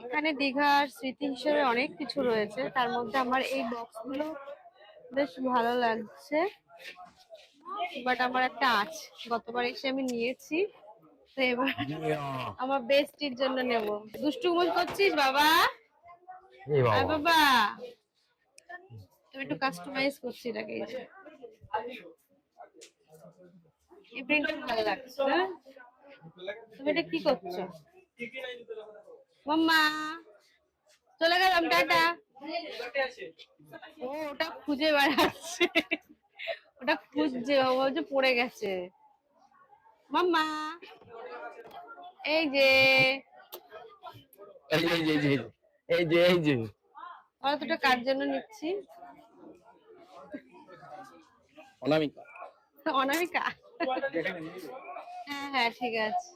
এখানে দীঘার স্মৃতি হিসেবে অনেক কিছু রয়েছে, তার মধ্যে আমার এই বক্সগুলো বেশ ভালো লাগছে। বাট আমার একটা আছে, গতবার এসে আমি নিয়েছি, তো এবার আমার বেস্টির জন্য নেব। দুষ্টুমি করছিস বাবা? এই আর বাবা, বাবা তুমি একটু কাস্টমাইজ করছি এটাকে। এই প্রিন্টটা ভালো লাগছে না? তুমি এটা কি করছো মাম্মা? চলে গেলাম, টাটা। ও ওটা খুঁজে বেড়াচ্ছে, ওটা খুঁজছে, ও বলছে পড়ে গেছে। মাম্মা এই যে, এই যে এই যে এই যে এই যে ওরা দুটো কার জন্য নিচ্ছি? অনামিকা। অনামিকা। হ্যাঁ হ্যাঁ ঠিক আছে।